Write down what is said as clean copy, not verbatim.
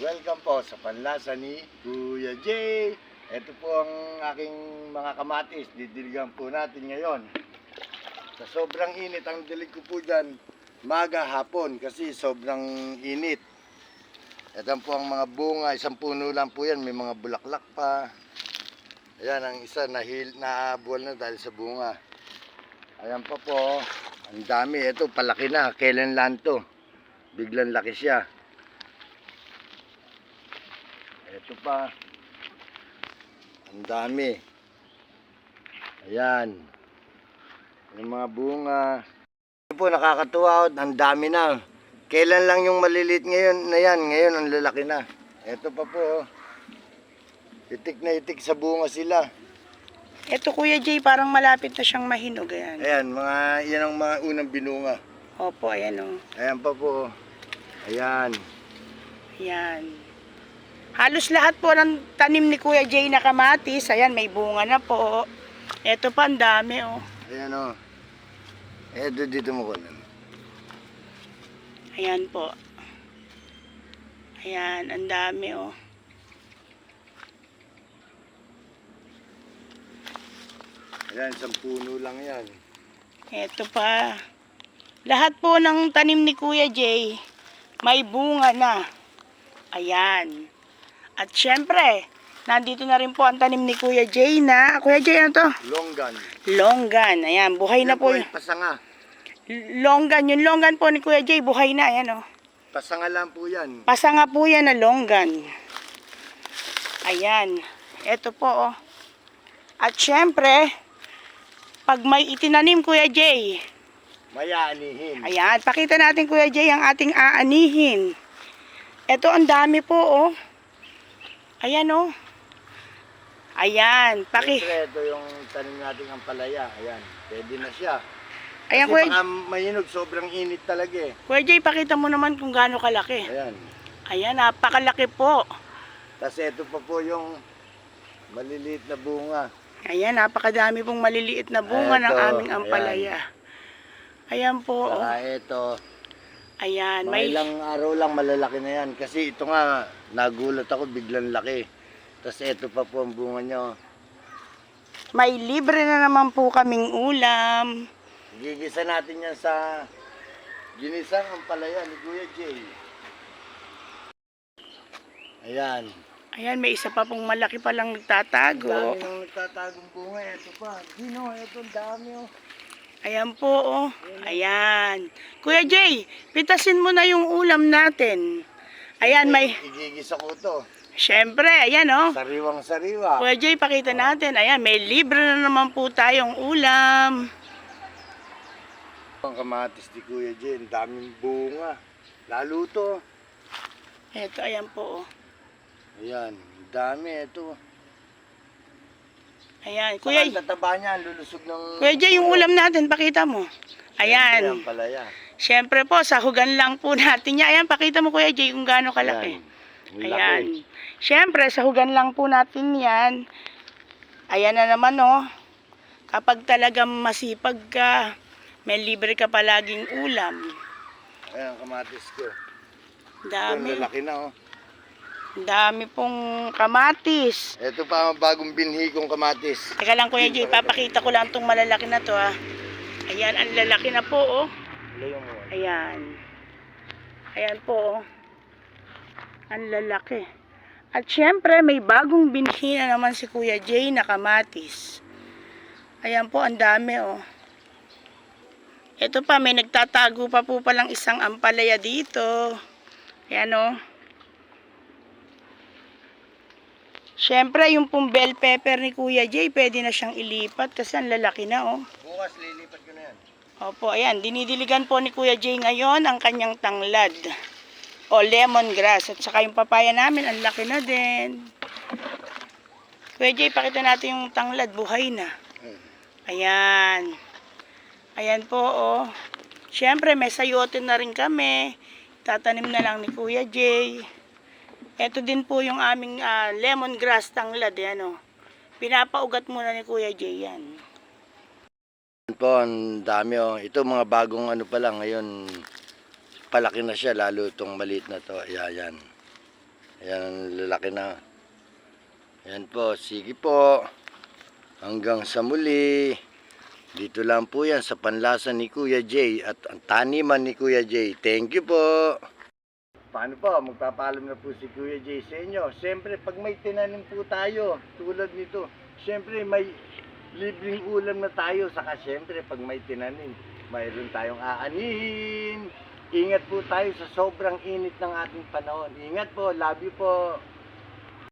Welcome po sa panlasa ni Kuya Jay. Ito po ang aking mga kamatis. Didiligan po natin ngayon. Sa sobrang init, ang dilig ko po dyan, maga hapon kasi sobrang init. Ito po ang mga bunga, isang puno lang po yan, may mga bulaklak pa. Ayan, ang isa nabuwal na dahil sa bunga. Ayan pa po, ang dami. Ito, palaki na. Kailan lang to? Biglang laki siya. Ito pa. Ang dami. Ayan. Yung mga bunga. Ito po, nakakatuwa. Ang dami na. Kailan lang yung maliliit ngayon na yan. Ngayon, ang lalaki na. Ito pa po. Itik na itik sa bunga sila. Ito Kuya Jay, parang malapit na siyang mahinog. Ayan. Ayan, yan ang mga unang binunga. Opo, ayan o. Ayan pa po. Ayan. Ayan. Halos lahat po ng tanim ni Kuya Jay na kamatis. Ayan, may bunga na po. Ito pa, ang dami o. Ayan o. Ito dito mo kunan. Ayan po. Ayan, ang dami o. Ayan, isang puno lang yan. Ito pa. Lahat po ng tanim ni Kuya Jay, may bunga na. Ayan. At syempre, nandito na rin po ang tanim ni Kuya Jay na. Kuya Jay, ano to? Longgan. Longgan. Ayan, buhay na Yan po. ay pasanga. Longgan. Yung longgan po ni Kuya Jay, buhay na. Ayan o. Pasanga lang po yan. Pasanga po yan na longgan. Ayan. Ito po o. At syempre, pag may itinanim Kuya Jay, Mayaanihin. ayan, pakita natin Kuya Jay ang ating aanihin. Ito ang dami po oh. Ayan oh. Ayan, Siyempre, ito yung tanim nating ampalaya. Ayan, pwede na siya. Ayan Kasi Kuya, baka mahinog, sobrang init talaga eh. Kuya Jay, pakita mo naman kung gaano kalaki. Ayan. Ayan, napakalaki po. Kasi ito pa po yung maliliit na bunga. Ayan, napakadami pong maliliit na bunga ng Eto, aming ampalaya. Ayan po oh. Saka ito, Ayan, mga ilang araw lang malalaki na yan. Kasi ito nga, nagulat ako, biglang laki. Tapos ito pa po ang bunga niya. may libre na naman po kaming ulam. Gigisa natin yan sa ginisang ampalaya ni Kuya Jay. Ayan. Ayan, may isa pa pong malaki palang Ang nagtatago. dami nang nagtatagong bunga. Ito pa. Dino, ito ang dami oh. Ayan po, oh. Ayan. Kuya Jay, pitasin mo na yung ulam natin. Ayan, may... Igigisa ko to. Siyempre, ayan, oh. Sariwang sariwa. Kuya Jay, pakita natin. Ayan, may libre na naman po tayong ulam. Ang kamatis ni Kuya Jay, ang daming bunga. Lalo to. Ito, ayan po, oh. Ayan, ang dami ito. Ayan, Kuya, Kuya, tataba niya, lulusog ng... Kuya Jay, yung ulam natin, pakita mo. Ayan. Ayan. Palaya. Siyempre po, sahugan lang po natin niya. Ayan, pakita mo Kuya Jay kung gaano kalaki. Ang laki. Ayan. Siyempre, sahugan lang po natin yan. Ayan na naman, oh. Kapag talagang masipag ka, may libre ka palaging ulam. Ayan, kamatis ko. Dami. Ang lalaki na, oh. Dami pong kamatis. Ito pa ang bagong binhi kong kamatis. Teka lang Kuya Jay, papakita ko lang itong malalaki na to, ha. Ayan, ang lalaki na po, oh. Layo mo. Ayan. Ayan po, oh. Ang lalaki. At syempre, may bagong binhi na naman si Kuya Jay na kamatis. Ayan po, ang dami, oh. Ito pa, may nagtatago pa po palang isang ampalaya dito. Ayan, oh. Syempre, yung pong bell pepper ni Kuya Jay, pwede na siyang ilipat kasi ang lalaki na, oh. Bukas lilipat ko na yan. Opo, ayan, dinidiligan po ni Kuya Jay ngayon ang kanyang tanglad o lemongrass. At saka yung papaya namin, ang laki na din. Kuya Jay, pakita natin yung tanglad, buhay na. Ayan. Ayan po, oh. Siyempre, may sayote na rin kami. Tatanim na lang ni Kuya Jay. Ito din po yung aming lemongrass tanglad, yan, oh. Pinapaugat muna ni Kuya Jay yan. Po, ang dami oh. Ito mga bagong ano pa lang ngayon. Palaki na siya lalo itong maliit na to. Ayan. Ayan, ang lalaki na. Ayan po, sige po. Hanggang sa muli. Dito lang po yan sa panlasa ni Kuya Jay at ang taniman ni Kuya Jay. Thank you po. Paano po? Magpapaalam na po si Kuya Jay sa inyo. Siyempre, pag may tinanim po tayo, tulad nito, siyempre may libreng ulam na tayo. Saka siyempre, pag may tinanim, mayroon tayong aanihin. Ingat po tayo sa sobrang init ng ating panahon. Ingat po. Love you po.